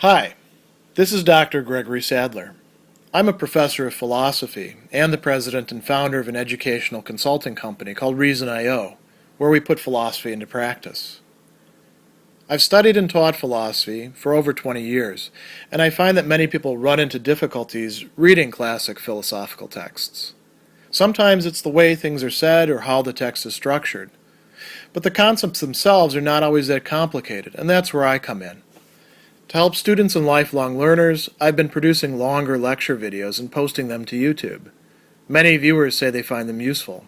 Hi, this is Dr. Gregory Sadler. I'm a professor of philosophy and the president and founder of an educational consulting company called Reason.io, where we put philosophy into practice. I've studied and taught philosophy for over 20 years, and I find that many people run into difficulties reading classic philosophical texts. Sometimes it's the way things are said or how the text is structured. But the concepts themselves are not always that complicated, and that's where I come in. To help students and lifelong learners, I've been producing longer lecture videos and posting them to YouTube. Many viewers say they find them useful.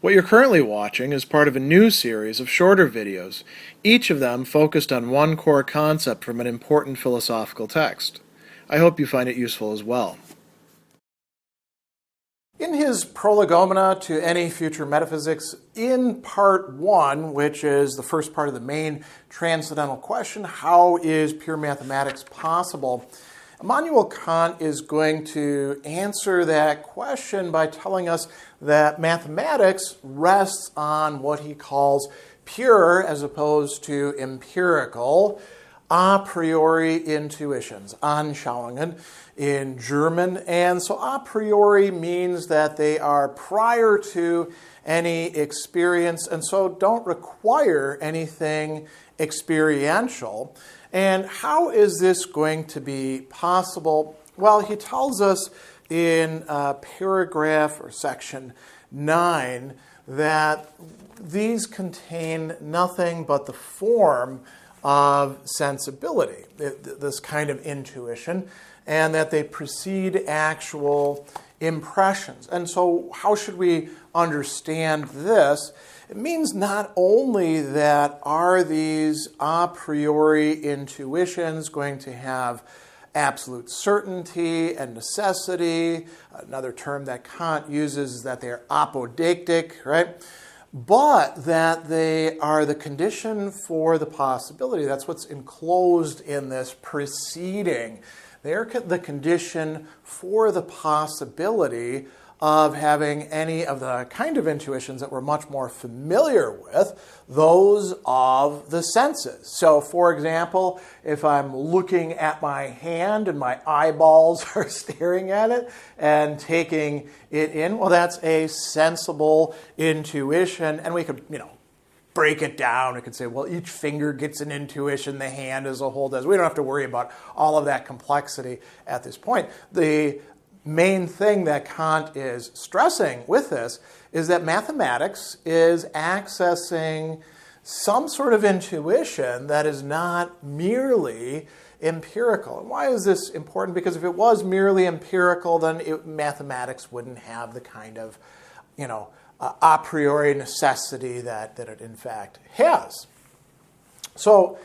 What you're currently watching is part of a new series of shorter videos, each of them focused on one core concept from an important philosophical text. I hope you find it useful as well. In his Prolegomena to Any Future Metaphysics, in part 1, which is the first part of the main transcendental question, how is pure mathematics possible? Immanuel Kant is going to answer that question by telling us that mathematics rests on what he calls pure as opposed to empirical a priori intuitions, Anschauungen in German. And so a priori means that they are prior to any experience and so don't require anything experiential. And how is this going to be possible? Well, he tells us in paragraph or section 9 that these contain nothing but the form of sensibility, this kind of intuition, and that they precede actual impressions. And so how should we understand this? It means not only that are these a priori intuitions going to have absolute certainty and necessity. Another term that Kant uses is that they are apodeictic, right? But that they are the condition for the possibility. That's what's enclosed in this preceding. They're the condition for the possibility of having any of the kind of intuitions that we're much more familiar with, those of the senses. So, for example, if I'm looking at my hand and my eyeballs are staring at it and taking it in, well, that's a sensible intuition. And we could, break it down. We could say, well, each finger gets an intuition, the hand as a whole does. We don't have to worry about all of that complexity at this point. The main thing that Kant is stressing with this is that mathematics is accessing some sort of intuition that is not merely empirical. And why is this important? Because if it was merely empirical, then mathematics wouldn't have the kind of, a priori necessity that it in fact has. So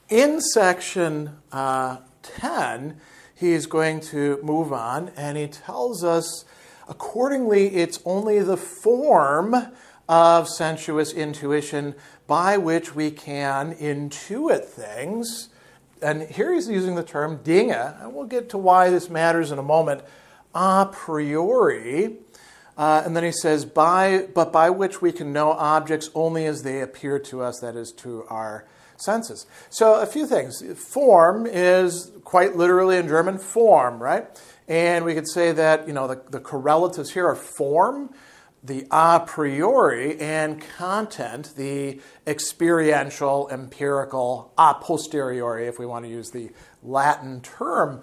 in section 10, he's going to move on, and he tells us, accordingly, it's only the form of sensuous intuition by which we can intuit things. And here he's using the term Dinge, and we'll get to why this matters in a moment, a priori. And then he says, but by which we can know objects only as they appear to us, that is, to our senses. So a few things. Form is quite literally in German form, right? And we could say that, the correlatives here are form, the a priori, and content, the experiential, empirical, a posteriori, if we want to use the Latin term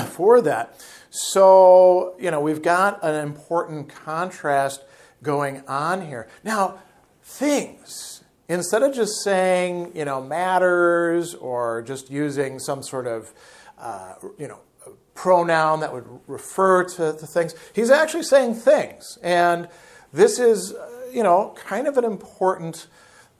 for that. So, we've got an important contrast going on here. Now, things. Instead of just saying, matters or just using some sort of, pronoun that would refer to things, he's actually saying things. And this is, kind of an important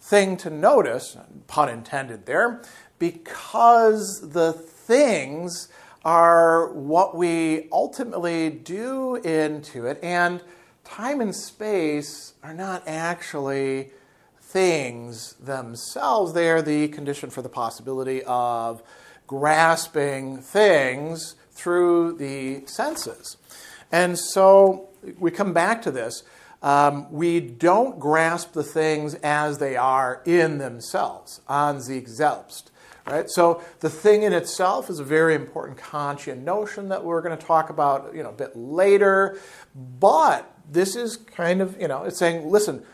thing to notice, pun intended there, because the things are what we ultimately do into it, and time and space are not actually things themselves. They are the condition for the possibility of grasping things through the senses. And so we come back to this. We don't grasp the things as they are in themselves, an sich selbst. right? So the thing in itself is a very important Kantian notion that we're going to talk about, a bit later. But this is kind of, it's saying, listen,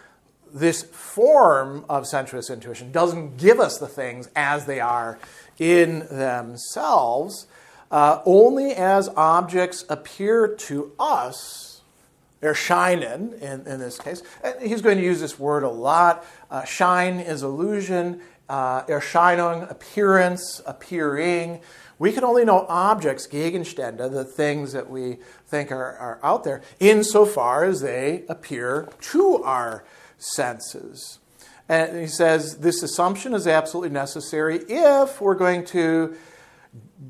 this form of sensuous intuition doesn't give us the things as they are in themselves, only as objects appear to us. Erscheinen, in this case. And he's going to use this word a lot. Schein is illusion. Erscheinung, appearance, appearing. We can only know objects, Gegenstände, the things that we think are out there, insofar as they appear to our senses. And he says this assumption is absolutely necessary if we're going to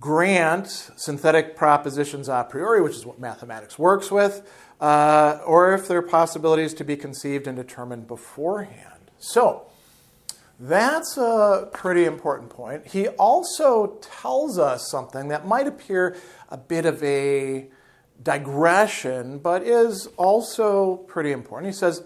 grant synthetic propositions a priori, which is what mathematics works with, or if there are possibilities to be conceived and determined beforehand. So that's a pretty important point. He also tells us something that might appear a bit of a digression, but is also pretty important. He says,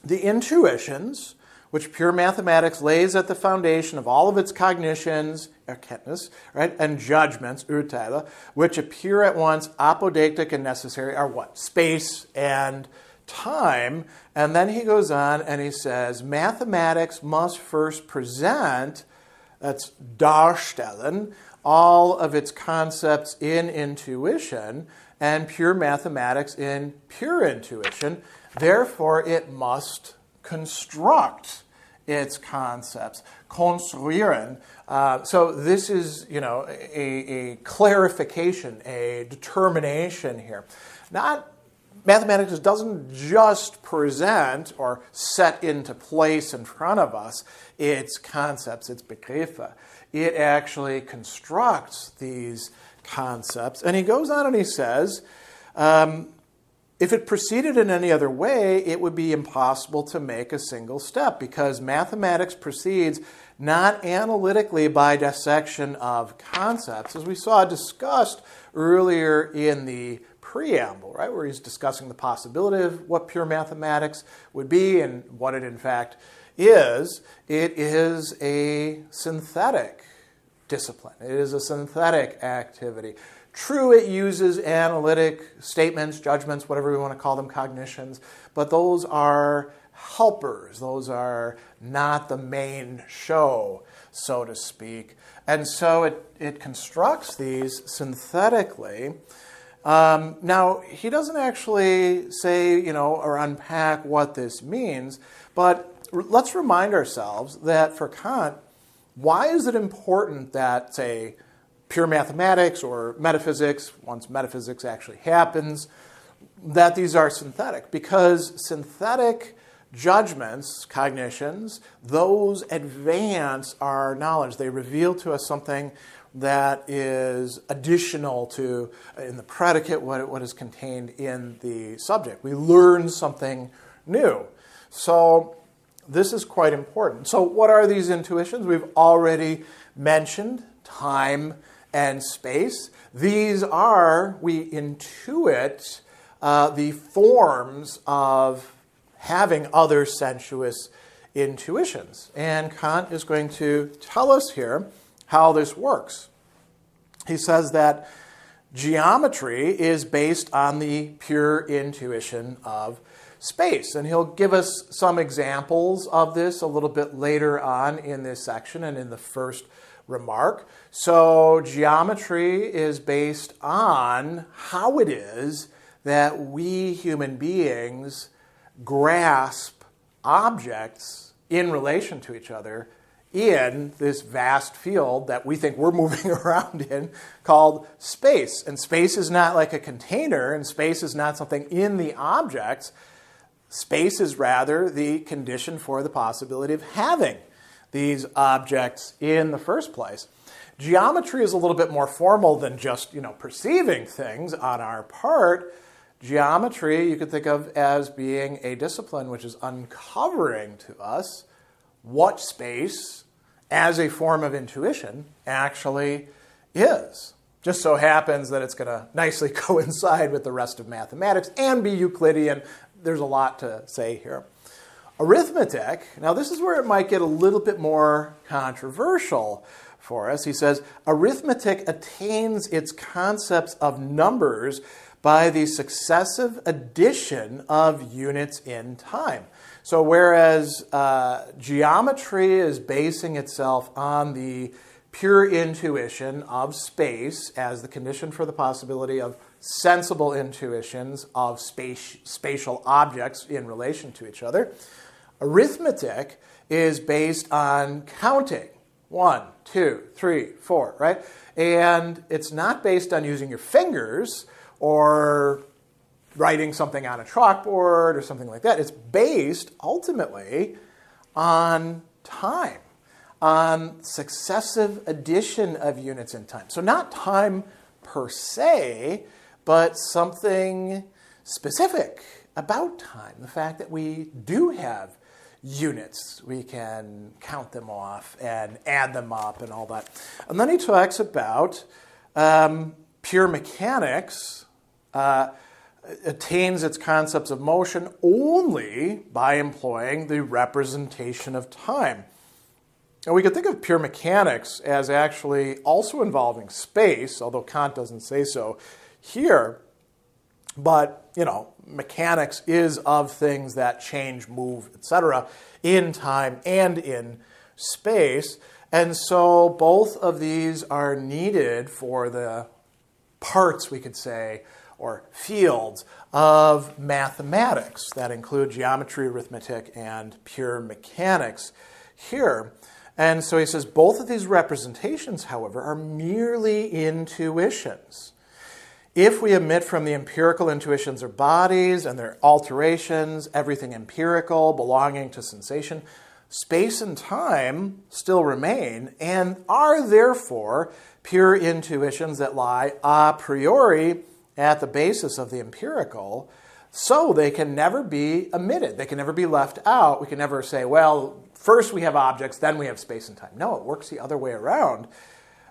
the intuitions, which pure mathematics lays at the foundation of all of its cognitions, Erkenntnis, right, and judgments, Urteile, which appear at once apodeictic and necessary, are what? Space and time. And then he goes on and he says, mathematics must first present, that's darstellen, all of its concepts in intuition, and pure mathematics in pure intuition. Therefore, it must construct its concepts, konstruieren. So this is, a clarification, a determination here. Mathematics doesn't just present or set into place in front of us its concepts, its Begriffe. It actually constructs these concepts. And he goes on and he says, if it proceeded in any other way, it would be impossible to make a single step, because mathematics proceeds not analytically by dissection of concepts, as we saw discussed earlier in the preamble, right, where he's discussing the possibility of what pure mathematics would be and what it in fact is. It is a synthetic discipline. It is a synthetic activity. True, it uses analytic statements, judgments, whatever we want to call them, cognitions, but those are helpers. Those are not the main show, so to speak. And so it constructs these synthetically. Now, he doesn't actually say, or unpack what this means, but let's remind ourselves that for Kant, why is it important that, say, pure mathematics or metaphysics, once metaphysics actually happens, that these are synthetic? Because synthetic judgments, cognitions, those advance our knowledge. They reveal to us something that is additional to, in the predicate, what is contained in the subject. We learn something new. So this is quite important. So what are these intuitions? We've already mentioned time and space. These are, we intuit the forms of having other sensuous intuitions. And Kant is going to tell us here how this works. He says that geometry is based on the pure intuition of space. And he'll give us some examples of this a little bit later on in this section and in the first remark. So geometry is based on how it is that we human beings grasp objects in relation to each other in this vast field that we think we're moving around in called space. And space is not like a container, and space is not something in the objects. Space is rather the condition for the possibility of having these objects in the first place. Geometry is a little bit more formal than just, perceiving things on our part. Geometry you could think of as being a discipline which is uncovering to us what space, as a form of intuition, actually is. Just so happens that it's going to nicely coincide with the rest of mathematics and be Euclidean. There's a lot to say here. Arithmetic, now this is where it might get a little bit more controversial for us. He says, arithmetic attains its concepts of numbers by the successive addition of units in time. So whereas geometry is basing itself on the pure intuition of space as the condition for the possibility of sensible intuitions of spatial objects in relation to each other, arithmetic is based on counting. 1, 2, 3, 4, right? And it's not based on using your fingers or writing something on a chalkboard or something like that. It's based ultimately on time, on successive addition of units in time. So not time per se, but something specific about time. The fact that we do have units. We can count them off and add them up and all that. And then he talks about pure mechanics attains its concepts of motion only by employing the representation of time. And we could think of pure mechanics as actually also involving space, although Kant doesn't say so here. But, mechanics is of things that change, move, etc., in time and in space. And so both of these are needed for the parts, we could say, or fields of mathematics that include geometry, arithmetic, and pure mechanics here. And so he says both of these representations, however, are merely intuitions. If we omit from the empirical intuitions of bodies and their alterations, everything empirical belonging to sensation, space and time still remain and are therefore pure intuitions that lie a priori at the basis of the empirical, so they can never be omitted. They can never be left out. We can never say, well, first we have objects, then we have space and time. No, it works the other way around.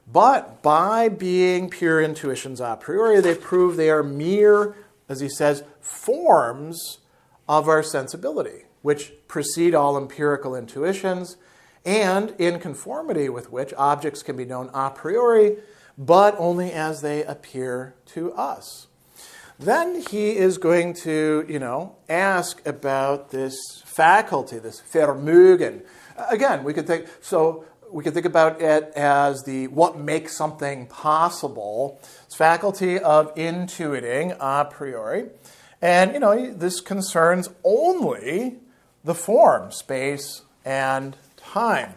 But by being pure intuitions a priori, they prove they are mere, as he says, forms of our sensibility, which precede all empirical intuitions, and in conformity with which objects can be known a priori, but only as they appear to us. Then he is going to, ask about this faculty, this Vermögen. Again, we could think about it as the what makes something possible. It's faculty of intuiting a priori. And, this concerns only the form, space and time.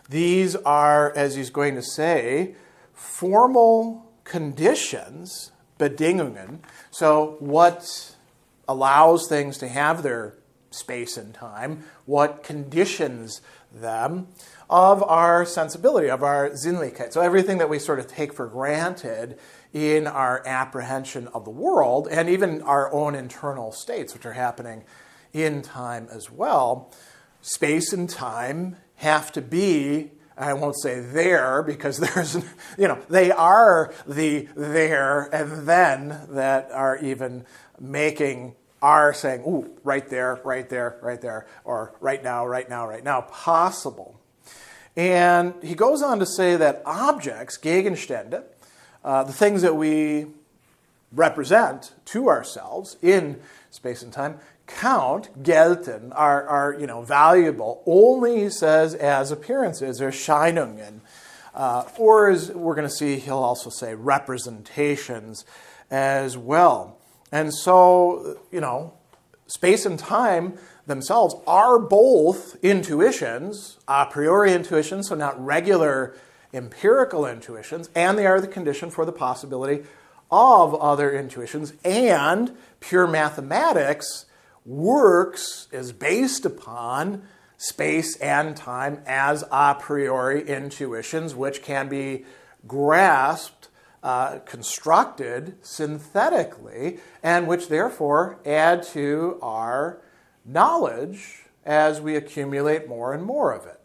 These are, as he's going to say, formal conditions, Bedingungen. So what allows things to have their space and time, what conditions them of our sensibility, of our Sinnlichkeit. So everything that we sort of take for granted in our apprehension of the world, and even our own internal states, which are happening in time as well. Space and time have to be, I won't say there, because there's, they are the there and then that are even making our saying, ooh, right there, right there, right there, or right now, right now, right now, possible. And he goes on to say that objects, Gegenstände, the things that we represent to ourselves in space and time, count, gelten, are valuable only, he says, as appearances, Erscheinungen. Or as we're going to see, he'll also say representations as well. And so, space and time themselves are both intuitions, a priori intuitions, so not regular empirical intuitions, and they are the condition for the possibility of other intuitions. And pure mathematics is based upon space and time as a priori intuitions, which can be grasped, constructed synthetically, and which therefore add to our knowledge as we accumulate more and more of it.